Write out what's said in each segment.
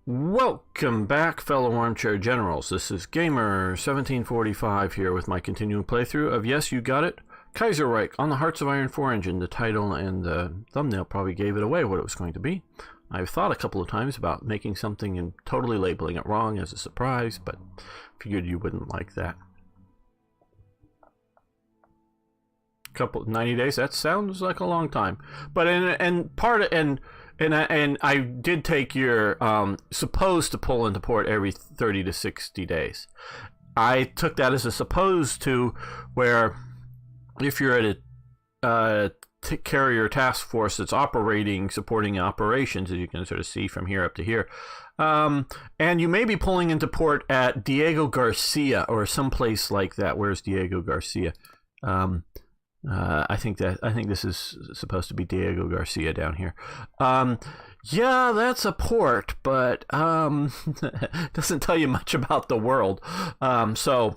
Welcome back, fellow armchair generals. This is Gamer1745 here with my continuing playthrough of, yes, you got it, Kaiserreich on the Hearts of Iron 4 engine. The title and the thumbnail probably gave it away what it was going to be. I've thought a couple of times about making something and totally labeling it wrong as a surprise, but figured you wouldn't like that. 90 days, that sounds like a long time. But and I did take your supposed to pull into port every 30 to 60 days. I took that as a supposed to, where if you're at a carrier task force that's supporting operations, as you can sort of see from here up to here, and you may be pulling into port at Diego Garcia or someplace like that. Where's Diego Garcia? I think this is supposed to be Diego Garcia down here. Yeah, that's a port, but doesn't tell you much about the world. So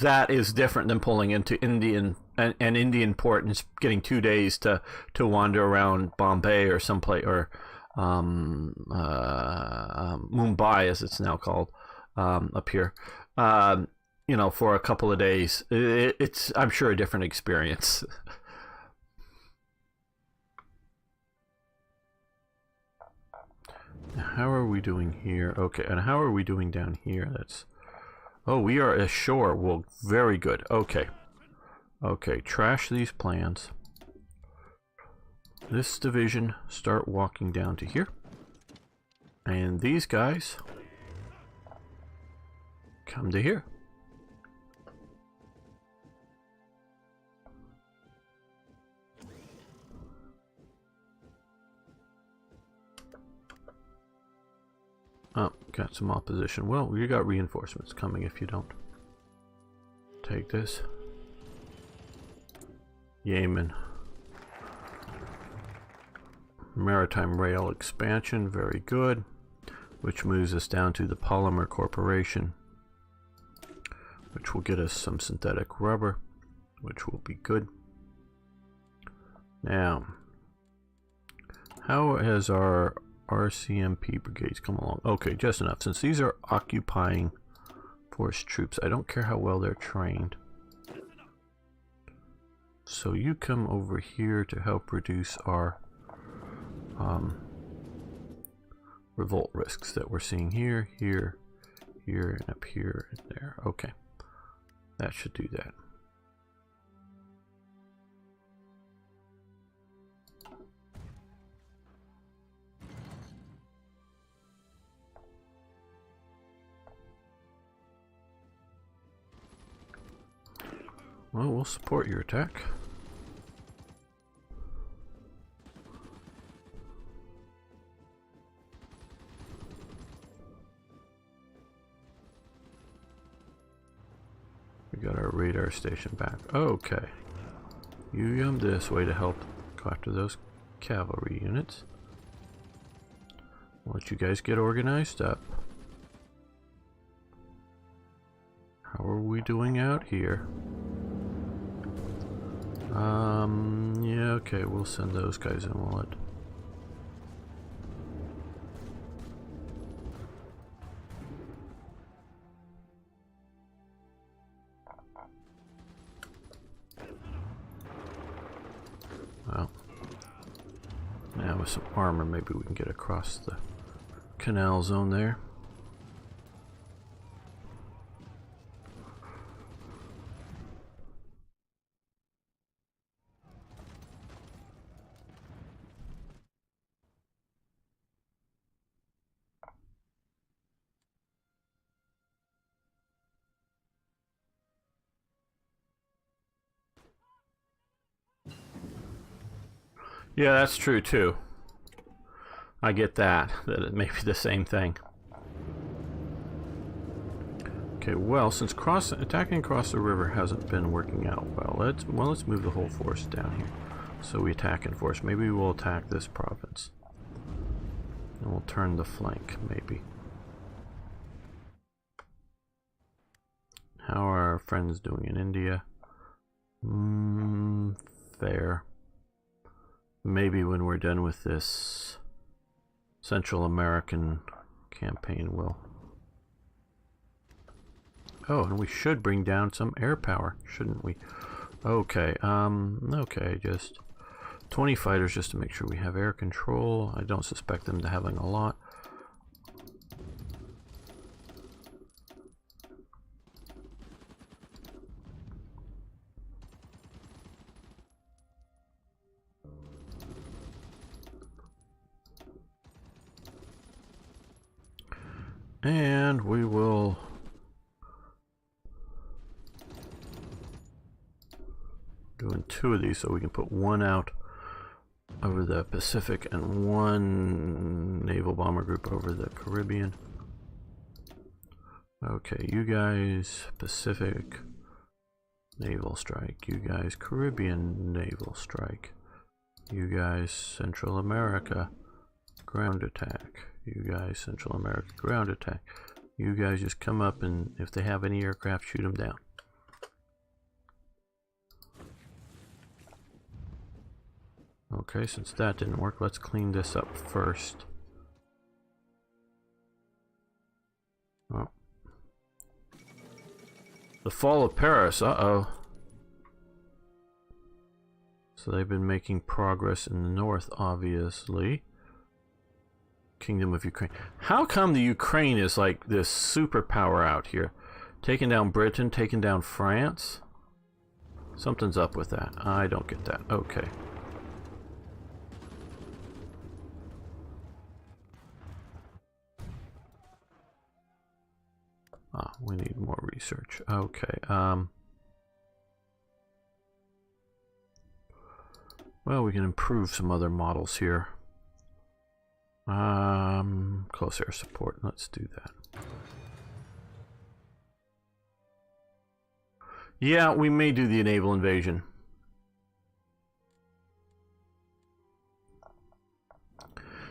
that is different than pulling into an Indian port and getting 2 days to wander around Bombay or someplace, or Mumbai as it's now called. Up here, for a couple of days. It's, I'm sure, a different experience. How are we doing here? Okay, and how are we doing down here? Oh, we are ashore. Well, very good. Okay, trash these plans. This division, start walking down to here, and these guys come to here. Oh, got some opposition. Well, you got reinforcements coming if you don't. Take this. Yemen. Maritime rail expansion, very good. Which moves us down to the Polymer Corporation, which will get us some synthetic rubber, which will be good. Now, how has our RCMP brigades come along? Okay, just enough. Since these are occupying force troops, I don't care how well they're trained. So you come over here to help reduce our revolt risks that we're seeing here, here, and up here and there. Okay. That should do that. Well, we'll support your attack. We got our radar station back. Okay. You come this way to help go after those cavalry units. I'll let you guys get organized up. How are we doing out here? Yeah, okay, we'll send those guys in. We'll let... Well, now with some armor, maybe we can get across the canal zone there. Yeah, that's true too. I get that it may be the same thing. Okay, well, since attacking across the river hasn't been working out well, let's move the whole force down here. So we attack in force. Maybe we'll attack this province, and we'll turn the flank. Maybe. How are our friends doing in India? Fair. Maybe when we're done with this Central American campaign, we'll... Oh, and we should bring down some air power, shouldn't we? Okay, okay, just 20 fighters just to make sure we have air control. I don't suspect them to having a lot. And we will doing 2 of these so we can put 1 out over the Pacific and 1 naval bomber group over the Caribbean. Okay, you guys Pacific naval strike, you guys Caribbean naval strike, you guys Central America ground attack, you guys Central America ground attack, you guys just come up and if they have any aircraft, shoot them down. Okay, since that didn't work, let's clean this up first. Oh. The fall of Paris, uh-oh. So they've been making progress in the north, obviously. Kingdom of Ukraine. How come the Ukraine is like this superpower out here? Taking down Britain, taking down France? Something's up with that. I don't get that. Okay. Ah, we need more research. Okay. Well, we can improve some other models here. Close air support. Let's do that. Yeah, we may do the naval invasion.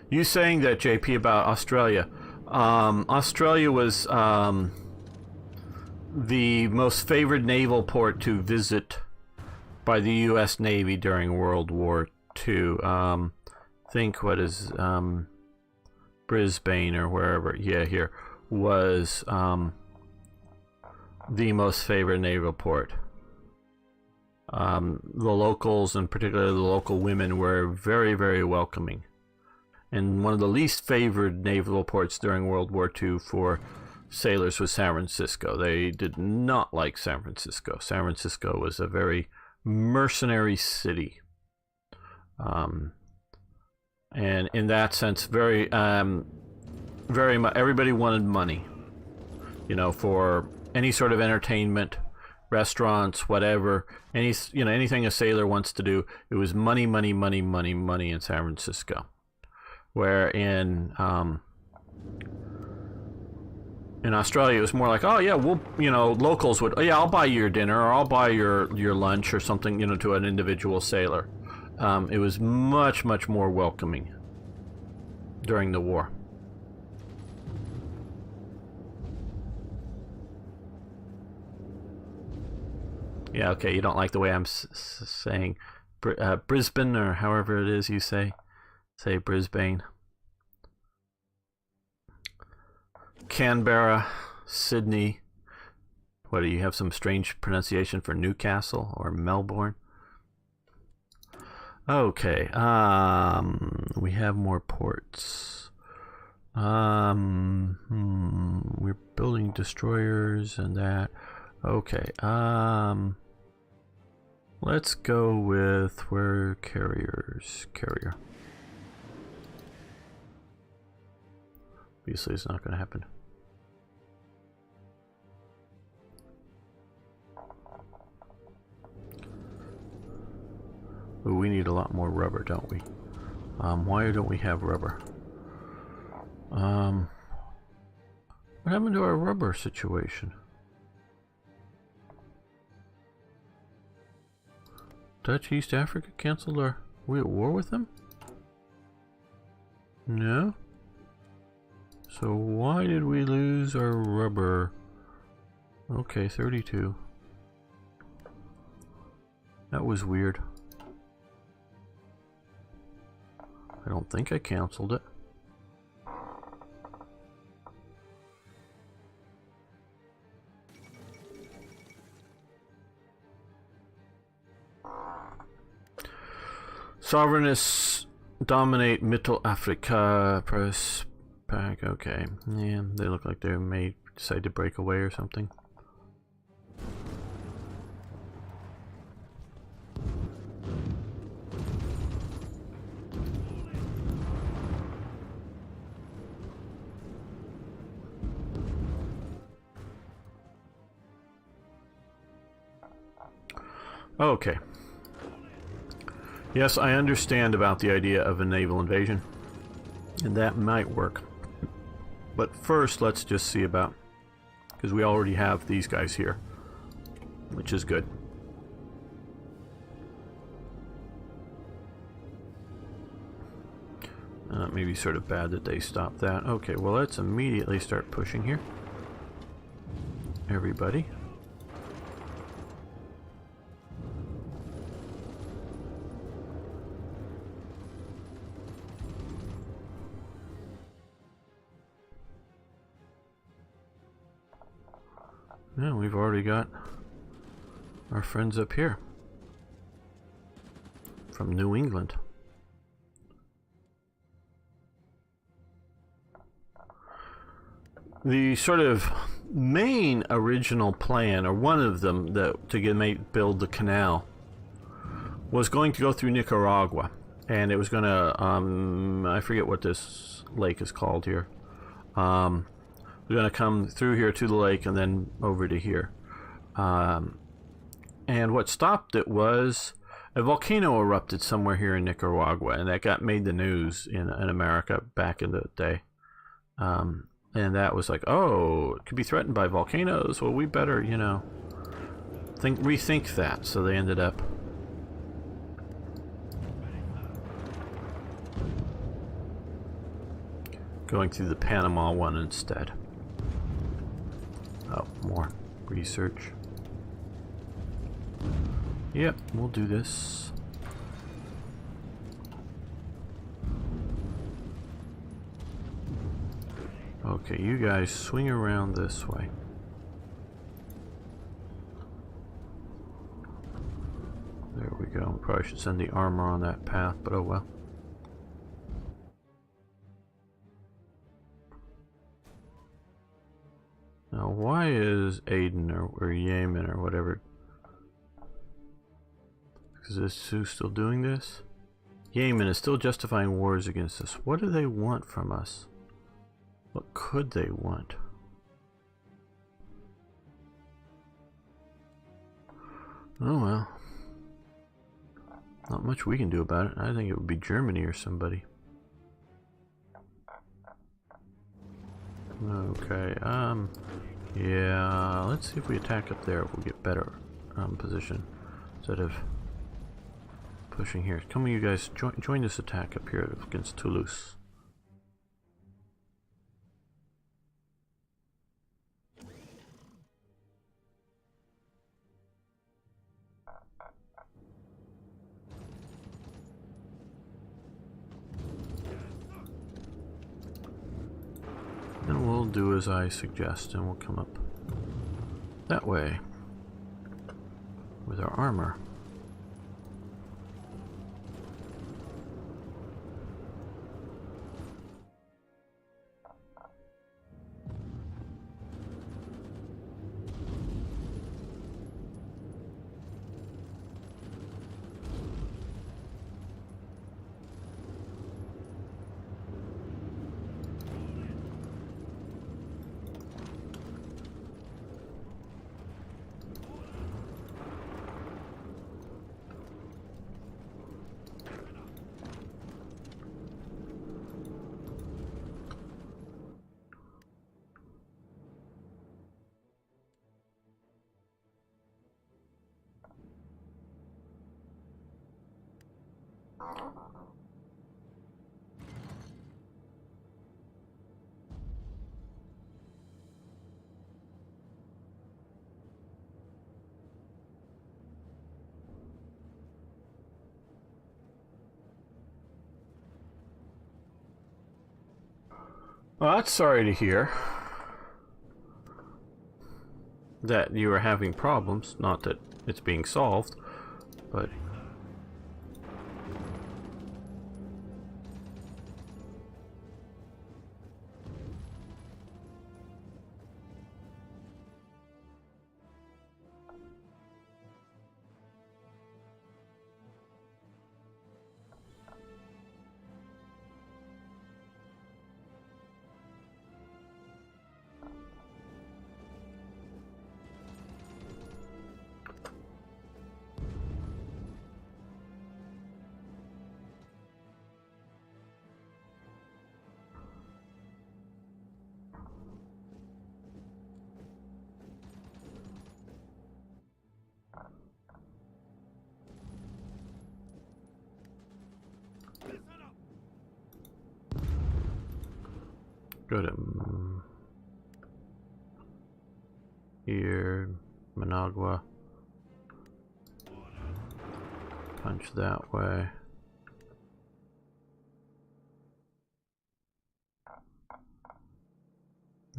You saying that, JP, about Australia. Australia was the most favored naval port to visit by the U.S. Navy during World War II. Think what is Brisbane or wherever, yeah, here, was the most favored naval port. The locals, and particularly the local women, were very, very welcoming. And one of the least favored naval ports during World War II for sailors was San Francisco. They did not like San Francisco. San Francisco was a very mercenary city. And in that sense, very much, everybody wanted money, you know, for any sort of entertainment, restaurants, whatever, anything a sailor wants to do. It was money, money, money, money, money in San Francisco. Where in Australia, it was more like, oh yeah, we'll, locals would, oh yeah, I'll buy you your dinner, or I'll buy your lunch or something, to an individual sailor. It was much, much more welcoming during the war. Yeah, okay, you don't like the way I'm saying Brisbane, or however it is you say Brisbane. Canberra, Sydney. What, do you have some strange pronunciation for Newcastle or Melbourne? Okay, we have more ports. We're building destroyers and that. Okay, let's go with where carrier. Obviously, it's not going to happen. Ooh, we need a lot more rubber, don't we? Why don't we have rubber? What happened to our rubber situation? Dutch East Africa canceled our... Are we at war with them? No? So why did we lose our rubber? Okay, 32. That was weird. I don't think I canceled it. Sovereignists dominate Middle Africa. Press pack. Okay. Yeah, they look like they may decide to break away or something. Okay. Yes, I understand about the idea of a naval invasion, and that might work. But first, let's just see about, because we already have these guys here, which is good. Maybe sort of bad that they stopped that. Okay, well, let's immediately start pushing here. Everybody. Yeah, we've already got our friends up here from New England. The sort of main original plan, or one of them, that to build the canal, was going to go through Nicaragua, and it was going to, I forget what this lake is called here. We're going to come through here to the lake and then over to here. And what stopped it was a volcano erupted somewhere here in Nicaragua, and that made the news in America back in the day. And that was like, oh, it could be threatened by volcanoes. Well, we better, you know, rethink that. So they ended up going through the Panama one instead. Oh, more research. Yep, we'll do this. Okay, you guys swing around this way. There we go. Probably should send the armor on that path, but oh well. Now, why is Aden or Yemen or whatever? Is this who's still doing this? Yemen is still justifying wars against us. What do they want from us? What could they want? Oh well. Not much we can do about it. I think it would be Germany or somebody. Okay, yeah, let's see if we attack up there if we'll get better position instead of pushing here. Come on, you guys, join this attack up here against Toulouse. And we'll do as I suggest, and we'll come up that way with our armor. Well, that's sorry to hear that you are having problems. Not that it's being solved, but... Go to here, Managua. Punch that way.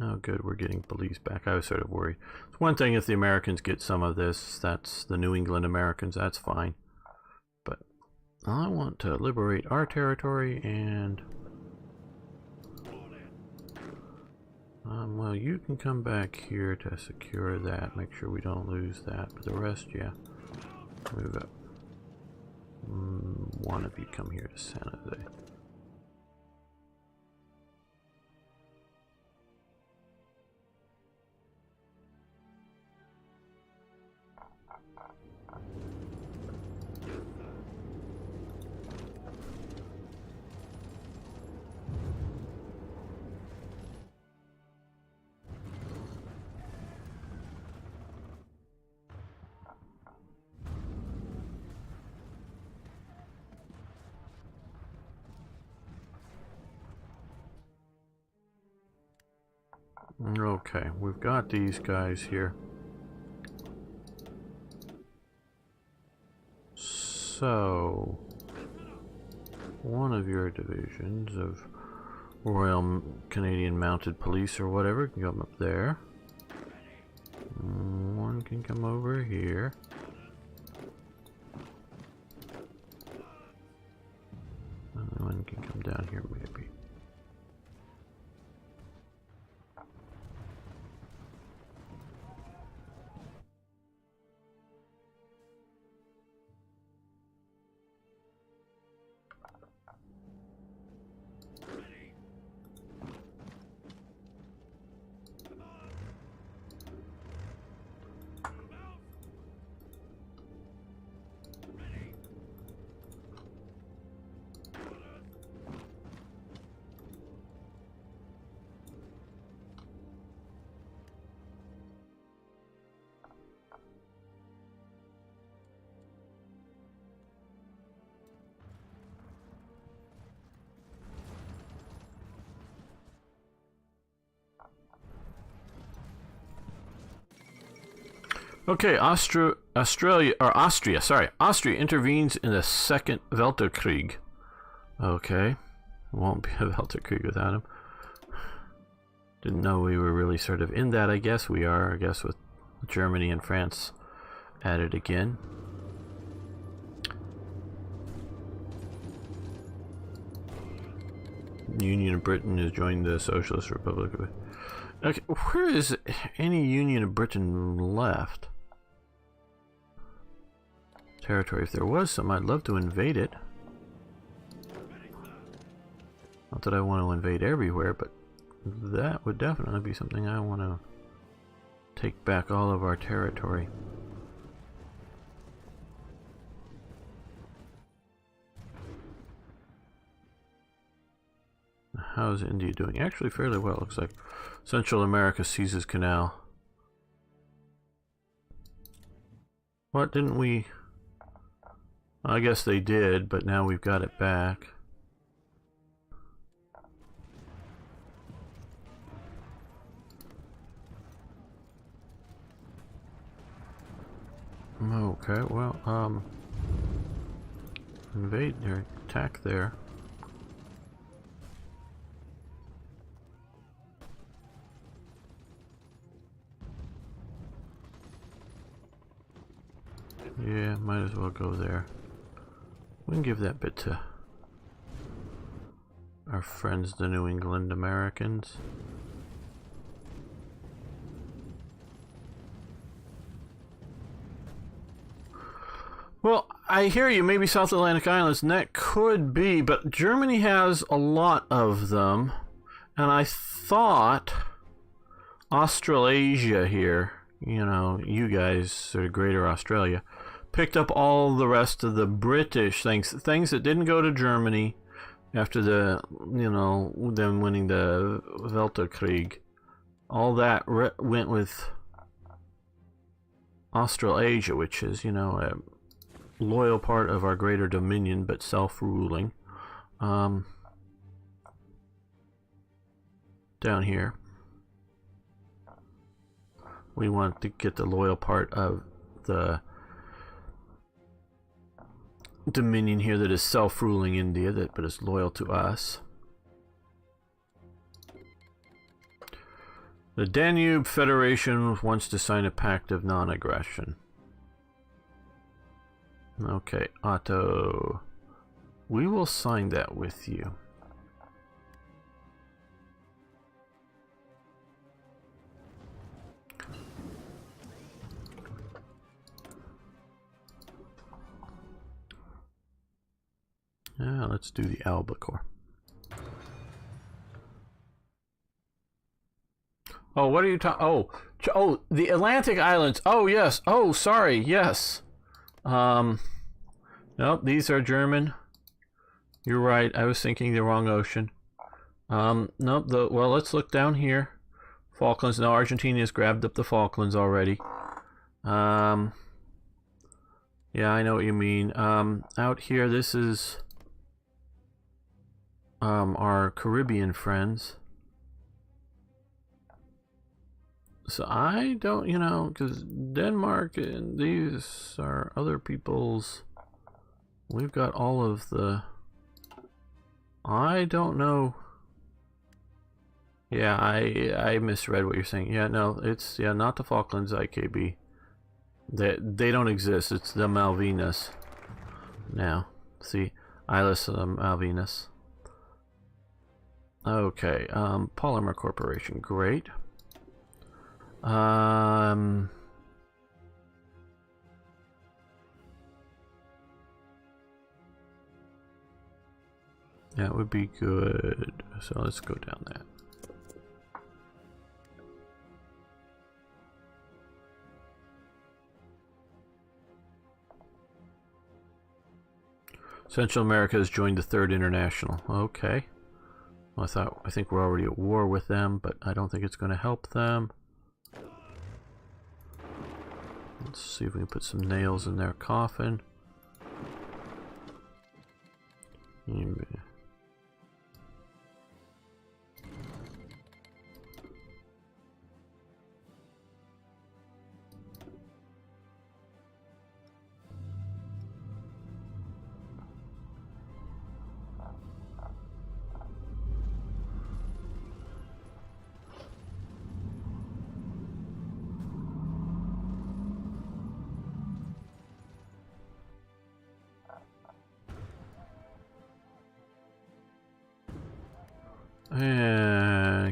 Oh good, we're getting police back. I was sort of worried. It's one thing if the Americans get some of this, that's the New England Americans, that's fine. But I want to liberate our territory and... well, you can come back here to secure that, make sure we don't lose that, but the rest, yeah, move up. One of you come here to San Jose. Okay, we've got these guys here. So, one of your divisions of Royal Canadian Mounted Police or whatever can come up there. One can come over here. And one can come down here maybe. Okay, Austria intervenes in the Second Weltkrieg. Okay, won't be a Weltkrieg without him. Didn't know we were really sort of in that, I guess. We are, I guess, with Germany and France at it again. Union of Britain has joined the Socialist Republic. Okay, where is any Union of Britain left? Territory. If there was some, I'd love to invade it. Not that I want to invade everywhere, but that would definitely be something I want to take back all of our territory. How's India doing? Actually fairly well, looks like. Central America seizes canal. What, didn't we... I guess they did, but now we've got it back. Okay, well, invade or attack there. Yeah, might as well go there. We can give that bit to our friends, the New England Americans. Well, I hear you, maybe South Atlantic Islands, and that could be, but Germany has a lot of them, and I thought Australasia here, you know, you guys, sort of Greater Australia, picked up all the rest of the British things that didn't go to Germany after the, you know, them winning the Weltkrieg. All that went with Australasia, which is, you know, a loyal part of our greater dominion, but self-ruling. Down here, we want to get the loyal part of the dominion here that is self-ruling India, but is loyal to us. The Danube Federation wants to sign a pact of non-aggression. Okay, Otto, we will sign that with you. Yeah, let's do the albacore. Oh, what are you talking? Oh, the Atlantic Islands. Oh, yes. Oh, sorry. Yes. Nope, these are German. You're right. I was thinking the wrong ocean. Nope. Well, let's look down here. Falklands. No, Argentina has grabbed up the Falklands already. Yeah, I know what you mean. Out here, this is our Caribbean friends. So I don't, you know, because Denmark and these are other people's. We've got all of the. I don't know. Yeah, I misread what you're saying. Yeah, no, it's not the Falklands IKB. They don't exist. It's the Malvinas. Now, see, Islas Malvinas. Okay, Polymer Corporation, great. That would be good. So let's go down that. Central America has joined the Third International. Okay. Well, I think we're already at war with them, but I don't think it's going to help them. Let's see if we can put some nails in their coffin.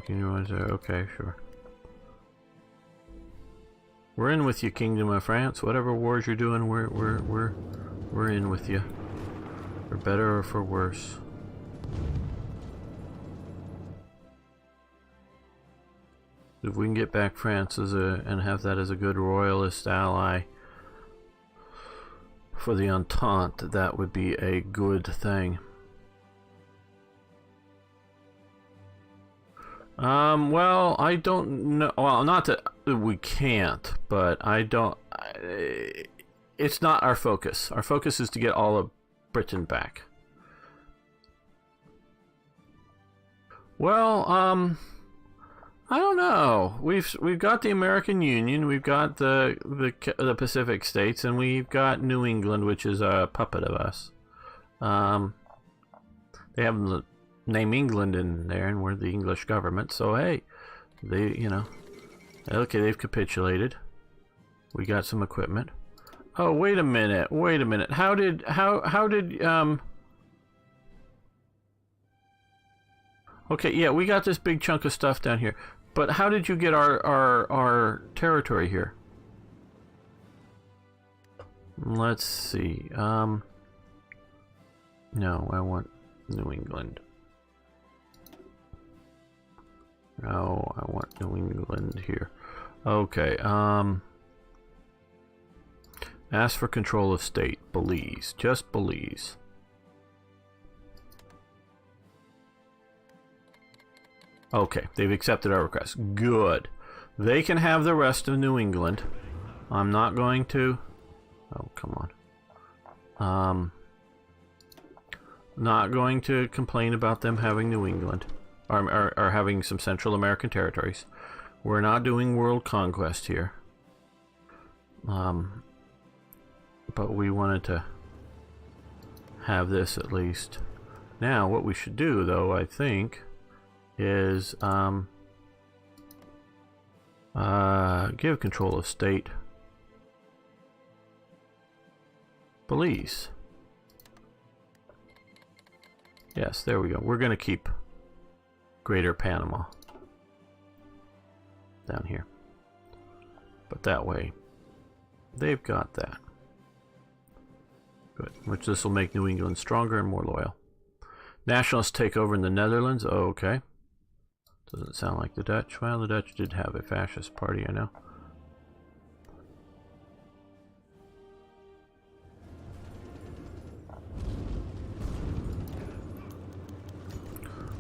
Can you answer? Okay, sure. We're in with you, Kingdom of France. Whatever wars you're doing, we're in with you. For better or for worse. If we can get back France and have that as a good royalist ally for the Entente, that would be a good thing. Well, I don't know. Well, not that we can't, but it's not our focus. Our focus is to get all of Britain back. Well, I don't know. We've got the American Union, we've got the Pacific States, and we've got New England, which is a puppet of us. They have the name England in there, and we're the English government. So hey, okay, they've capitulated. We got some equipment. Oh, wait a minute. Wait a minute. How did Okay, yeah, we got this big chunk of stuff down here. But how did you get our territory here? Let's see. No, I want New England. No, I want New England here. Okay, ask for control of state. Belize. Just Belize. Okay, they've accepted our request. Good. They can have the rest of New England. I'm not going to... Oh, come on. Not going to complain about them having New England. Or having some Central American territories. We're not doing world conquest here. But we wanted to have this at least. Now, what we should do, though, I think, is give control of state. Belize. Yes, there we go. We're going to keep Greater Panama down here. But that way, they've got that. Good. Which this will make New England stronger and more loyal. Nationalists take over in the Netherlands. Oh, okay. Doesn't sound like the Dutch. Well, the Dutch did have a fascist party, I know.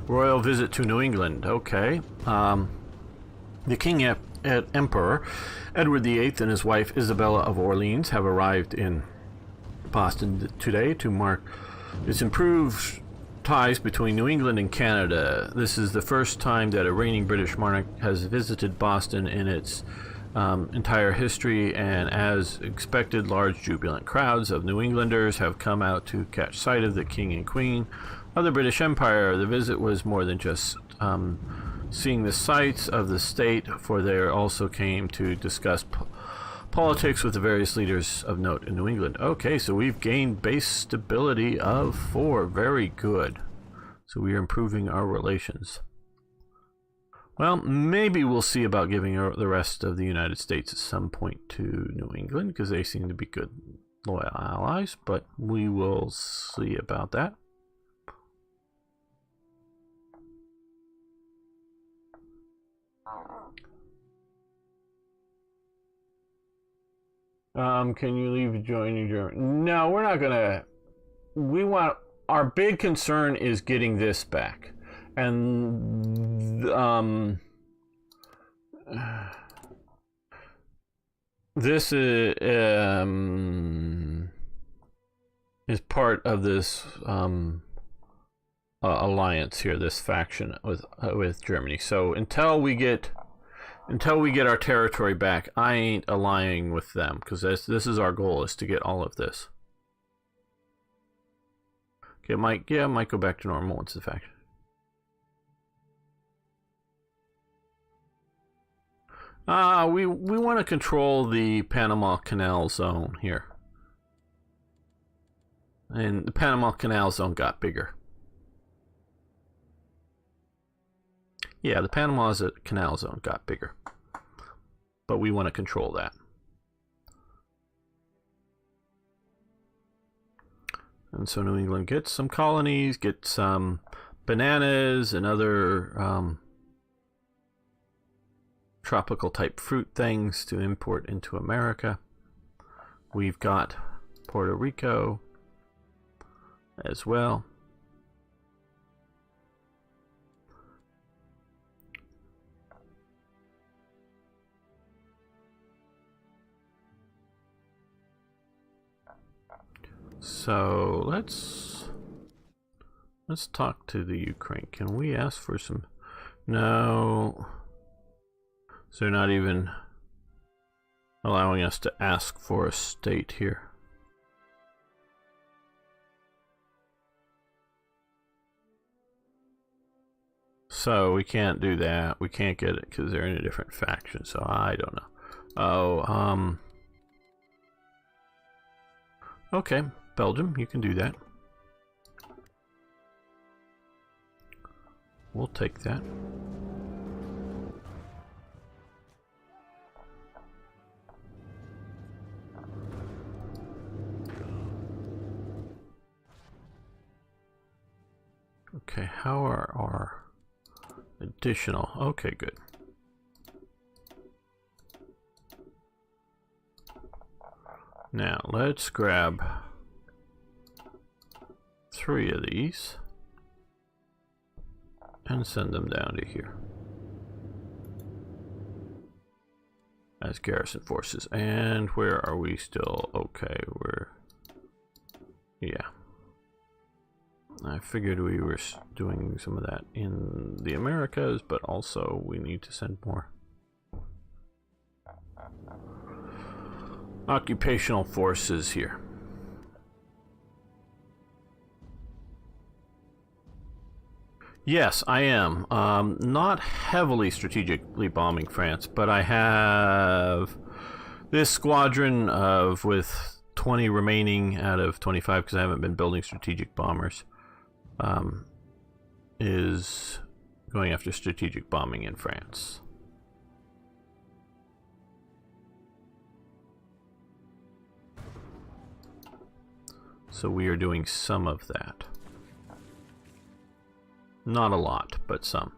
Royal visit to New England. Okay. The King Emperor Edward VIII and his wife Isabella of Orleans have arrived in Boston today to mark its improved ties between New England and Canada. This is the first time that a reigning British monarch has visited Boston in its entire history, and as expected, large jubilant crowds of New Englanders have come out to catch sight of the King and Queen of the British Empire. The visit was more than just seeing the sights of the state, for they also came to discuss politics with the various leaders of note in New England. Okay, so we've gained base stability of 4. Very good. So we are improving our relations. Well, maybe we'll see about giving the rest of the United States at some point to New England, because they seem to be good, loyal allies, but we will see about that. Can you leave to join New Germany? No, we're not gonna. We want. Our big concern is getting this back, and this is part of this alliance here, this faction with Germany. So until we get our territory back, I ain't allying with them, because this is our goal, is to get all of this. Okay, it might go back to normal once the faction. We want to control the Panama Canal zone here. And the Panama Canal zone got bigger. Yeah, the Panama Canal zone got bigger. But we want to control that. And so New England gets some colonies, gets some bananas and other tropical type fruit things to import into America. We've got Puerto Rico as well. So let's talk to the Ukraine. Can we ask for some? No. So they're not even allowing us to ask for a state here. So we can't do that. We can't get it because they're in a different faction. So I don't know. Oh, Okay, Belgium, you can do that. We'll take that. Okay, how are our additional? Okay, good. Now, let's grab 3 of these and send them down to here as garrison forces. And where are we still? Okay, yeah. I figured we were doing some of that in the Americas, but also we need to send more occupational forces here. Yes, I am. Not heavily strategically bombing France, but I have this squadron with 20 remaining out of 25 because I haven't been building strategic bombers. Is going after strategic bombing in France. So we are doing some of that. Not a lot, but some.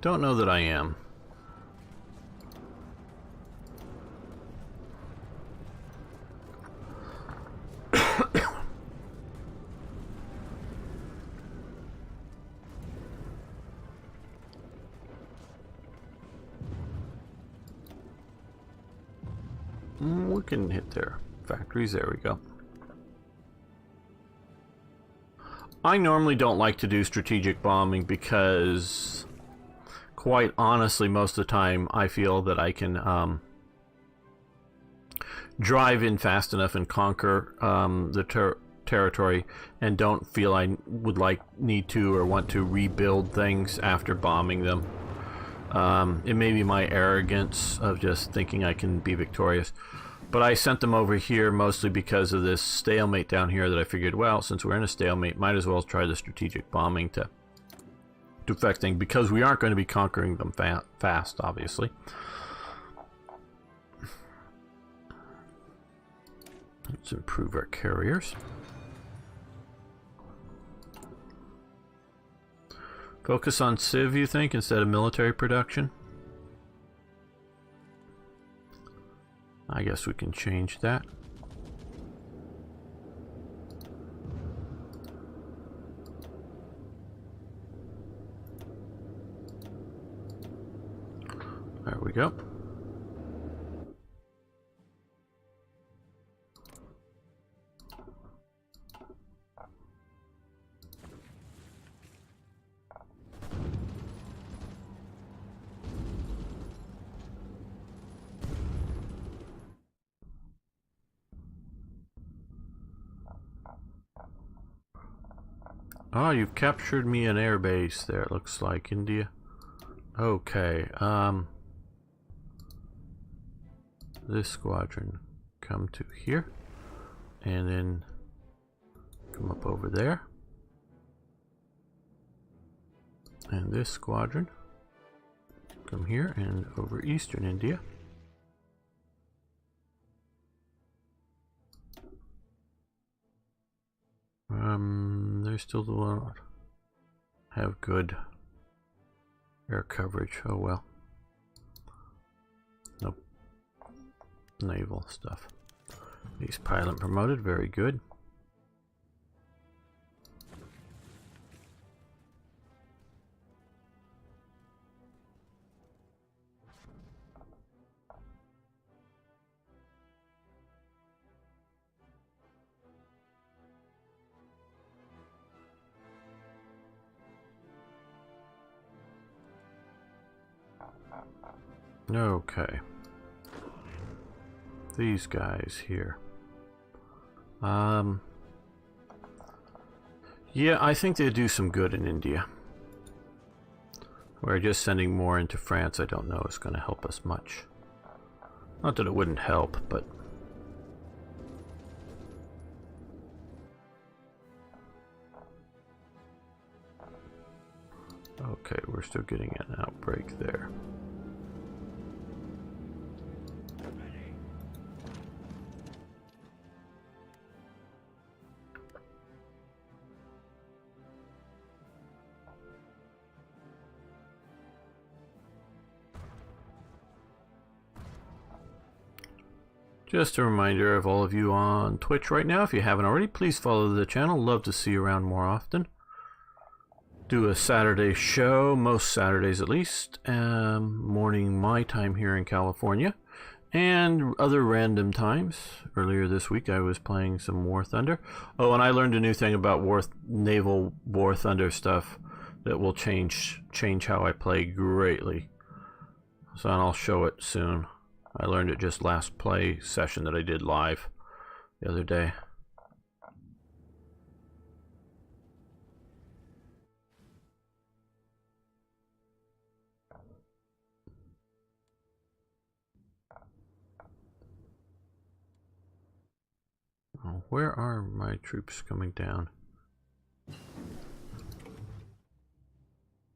Don't know that I am. We can hit their factories. There we go. I normally don't like to do strategic bombing because, quite honestly, most of the time I feel that I can drive in fast enough and conquer the territory, and don't feel I would need to or want to rebuild things after bombing them. It may be my arrogance of just thinking I can be victorious. But I sent them over here mostly because of this stalemate down here that I figured, well, since we're in a stalemate, might as well try the strategic bombing to affect things, because we aren't going to be conquering them fast, obviously. Let's improve our carriers. Focus on civ, you think, instead of military production? I guess we can change that. There we go. Oh, you've captured me an air base there, it looks like, India. Okay, this squadron come to here, and then come up over there. And this squadron come here and over eastern India. They still don't have good air coverage. Oh well. Nope. Naval stuff. These pilot promoted, very good. Okay. These guys here. Yeah, I think they do some good in India. Where just sending more into France, I don't know, is going to help us much. Not that it wouldn't help, but... Okay, we're still getting an outbreak there. Just a reminder of all of you on Twitch right now, if you haven't already, please follow the channel. Love to see you around more often. Do a Saturday show, most Saturdays at least, morning my time here in California, and other random times. Earlier this week I was playing some War Thunder. Oh, and I learned a new thing about naval War Thunder stuff that will change how I play greatly. So I'll show it soon. I learned it just last play session that I did live the other day. Oh, where are my troops coming down?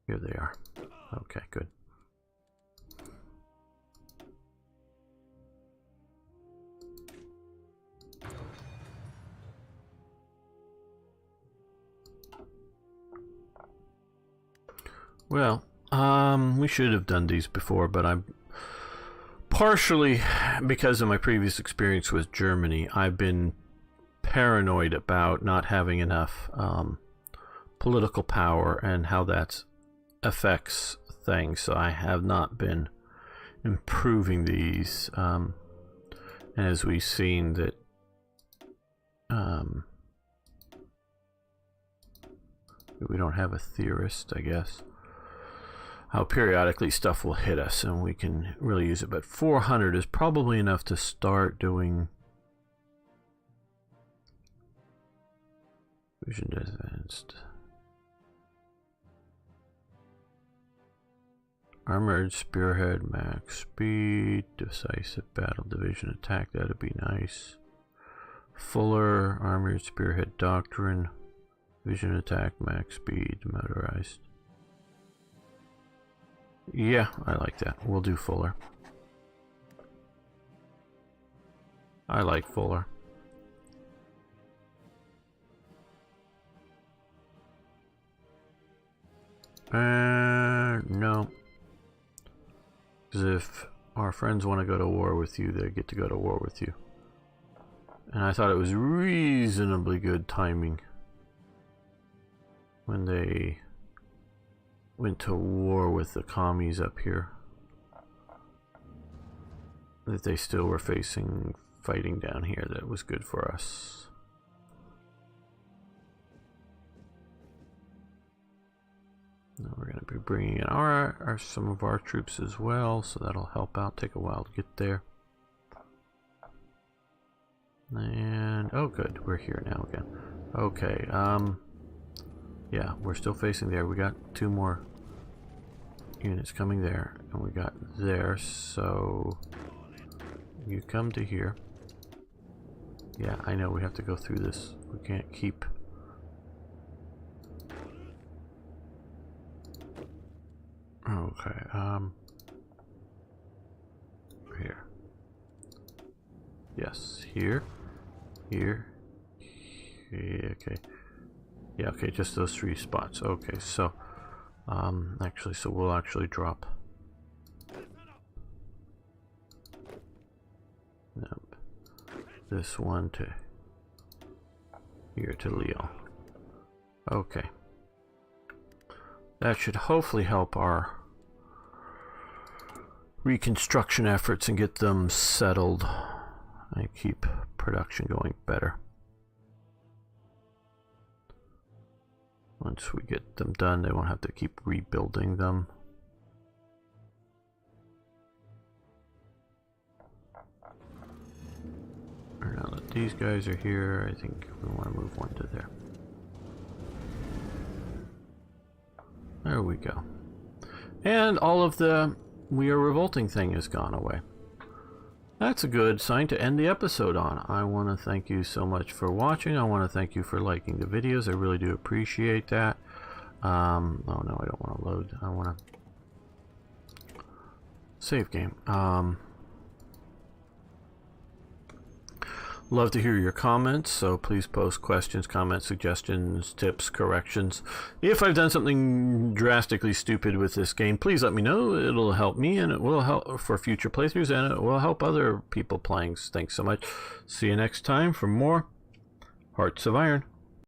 Here they are. Okay, good. Well, we should have done these before, but I'm partially, because of my previous experience with Germany, I've been paranoid about not having enough political power and how that affects things. So I have not been improving these, as we've seen that we don't have a theorist, I guess. How periodically stuff will hit us and we can really use it, but 400 is probably enough to start doing vision advanced. Armored spearhead, max speed, decisive battle, division attack, that'd be nice. Fuller, armored spearhead doctrine, vision attack, max speed, motorized. Yeah, I like that. We'll do Fuller. I like Fuller. No. Because if our friends want to go to war with you, they get to go to war with you. And I thought it was reasonably good timing when they went to war with the commies up here, that they still were fighting down here. That was good for us. Now we're going to be bringing in some of our troops as well, so that'll help out. Take a while to get there. And oh good, we're here now again. Okay, yeah, we're still facing there. We got 2 more units coming there, and we got there, so you come to here. Yeah, I know we have to go through this. We can't keep... Okay, here. Yes, here. Here. Okay. Yeah, okay, just those 3 spots. Okay, so actually, so we'll actually drop. Nope. This one to here to Lyon. Okay. That should hopefully help our reconstruction efforts and get them settled and keep production going better. Once we get them done, they won't have to keep rebuilding them. Now that these guys are here, I think we want to move one to there. There we go. And all of the "we are revolting" thing has gone away. That's a good sign to end the episode on. I want to thank you so much for watching. I want to thank you for liking the videos. I really do appreciate that. Oh no, I don't want to load. I want to save game. Love to hear your comments, so please post questions, comments, suggestions, tips, corrections. If I've done something drastically stupid with this game, please let me know. It'll help me, and it will help for future playthroughs, and it will help other people playing. Thanks so much. See you next time for more Hearts of Iron.